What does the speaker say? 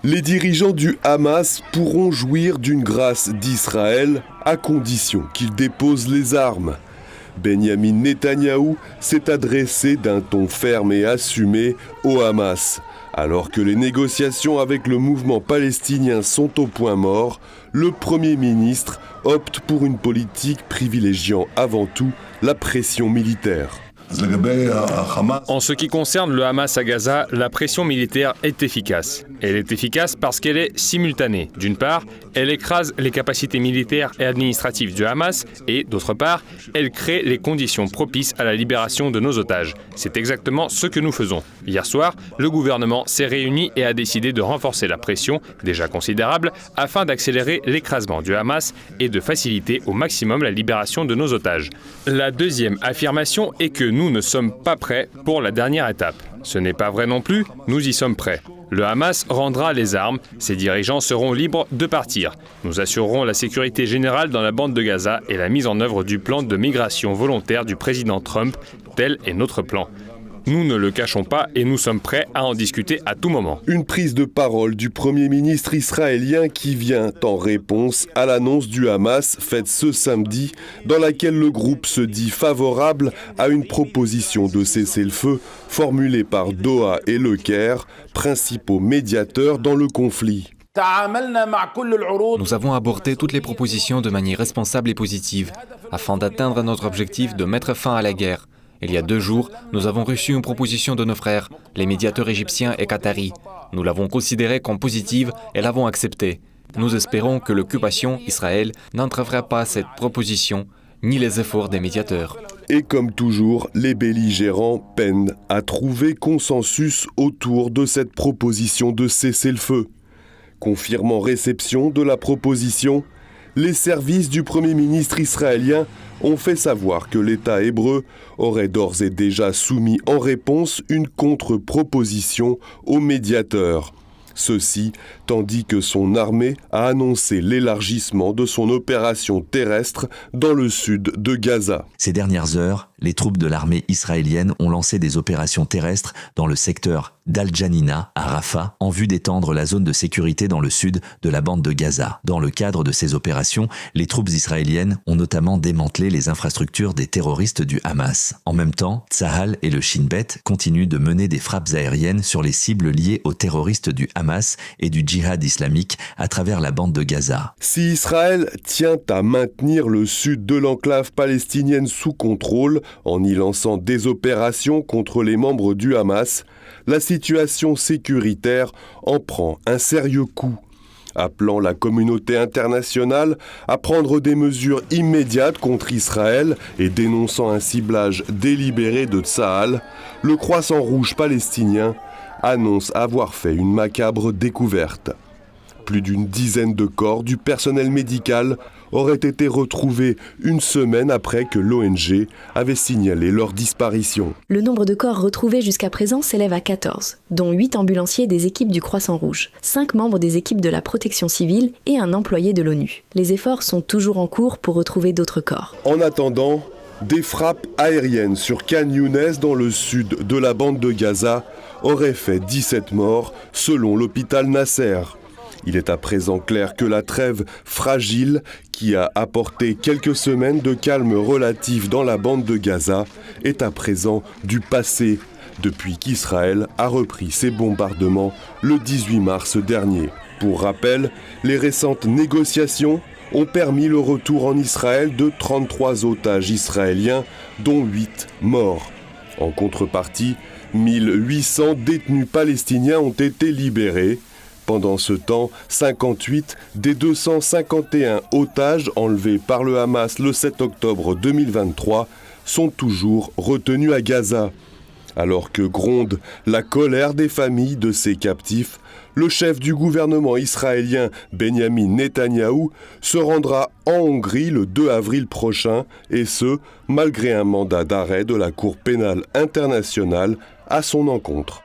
Les dirigeants du Hamas pourront jouir d'une grâce d'Israël à condition qu'ils déposent les armes. Benyamin Netanyahou s'est adressé d'un ton ferme et assumé au Hamas. Alors que les négociations avec le mouvement palestinien sont au point mort, le Premier ministre opte pour une politique privilégiant avant tout la pression militaire. En ce qui concerne le Hamas à Gaza, la pression militaire est efficace. Elle est efficace parce qu'elle est simultanée. D'une part, elle écrase les capacités militaires et administratives du Hamas et, d'autre part, elle crée les conditions propices à la libération de nos otages. C'est exactement ce que nous faisons. Hier soir, le gouvernement s'est réuni et a décidé de renforcer la pression, déjà considérable, afin d'accélérer l'écrasement du Hamas et de faciliter au maximum la libération de nos otages. La deuxième affirmation est que nous ne sommes pas prêts pour la dernière étape. Ce n'est pas vrai non plus, nous y sommes prêts. Le Hamas rendra les armes, ses dirigeants seront libres de partir. Nous assurerons la sécurité générale dans la bande de Gaza et la mise en œuvre du plan de migration volontaire du président Trump. Tel est notre plan. Nous ne le cachons pas et nous sommes prêts à en discuter à tout moment. Une prise de parole du Premier ministre israélien qui vient en réponse à l'annonce du Hamas faite ce samedi, dans laquelle le groupe se dit favorable à une proposition de cessez-le-feu formulée par Doha et Le Caire, principaux médiateurs dans le conflit. Nous avons abordé toutes les propositions de manière responsable et positive, afin d'atteindre notre objectif de mettre fin à la guerre. Il y a 2 jours, nous avons reçu une proposition de nos frères, les médiateurs égyptiens et qataris. Nous l'avons considérée comme positive et l'avons acceptée. Nous espérons que l'occupation, Israël, n'entravera pas cette proposition, ni les efforts des médiateurs. Et comme toujours, les belligérants peinent à trouver consensus autour de cette proposition de cessez-le-feu. Confirmant réception de la proposition, les services du Premier ministre israélien ont fait savoir que l'État hébreu aurait d'ores et déjà soumis en réponse une contre-proposition aux médiateurs. Ceci tandis que son armée a annoncé l'élargissement de son opération terrestre dans le sud de Gaza. Ces dernières heures, les troupes de l'armée israélienne ont lancé des opérations terrestres dans le secteur d'Al-Janina à Rafah en vue d'étendre la zone de sécurité dans le sud de la bande de Gaza. Dans le cadre de ces opérations, les troupes israéliennes ont notamment démantelé les infrastructures des terroristes du Hamas. En même temps, Tsahal et le Shin Bet continuent de mener des frappes aériennes sur les cibles liées aux terroristes du Hamas et du djihad islamique à travers la bande de Gaza. Si Israël tient à maintenir le sud de l'enclave palestinienne sous contrôle en y lançant des opérations contre les membres du Hamas, la situation sécuritaire en prend un sérieux coup. Appelant la communauté internationale à prendre des mesures immédiates contre Israël et dénonçant un ciblage délibéré de Tsahal, le Croissant Rouge palestinien annonce avoir fait une macabre découverte. Plus d'une dizaine de corps du personnel médical auraient été retrouvés une semaine après que l'ONG avait signalé leur disparition. Le nombre de corps retrouvés jusqu'à présent s'élève à 14, dont 8 ambulanciers des équipes du Croissant Rouge, 5 membres des équipes de la protection civile et un employé de l'ONU. Les efforts sont toujours en cours pour retrouver d'autres corps. En attendant, des frappes aériennes sur Khan Younes dans le sud de la bande de Gaza auraient fait 17 morts selon l'hôpital Nasser. Il est à présent clair que la trêve fragile, qui a apporté quelques semaines de calme relatif dans la bande de Gaza, est à présent du passé, depuis qu'Israël a repris ses bombardements le 18 mars dernier. Pour rappel, les récentes négociations ont permis le retour en Israël de 33 otages israéliens, dont 8 morts. En contrepartie, 1800 détenus palestiniens ont été libérés. Pendant ce temps, 58 des 251 otages enlevés par le Hamas le 7 octobre 2023 sont toujours retenus à Gaza. Alors que gronde la colère des familles de ces captifs, le chef du gouvernement israélien Benyamin Netanyahou se rendra en Hongrie le 2 avril prochain, et ce, malgré un mandat d'arrêt de la Cour pénale internationale à son encontre.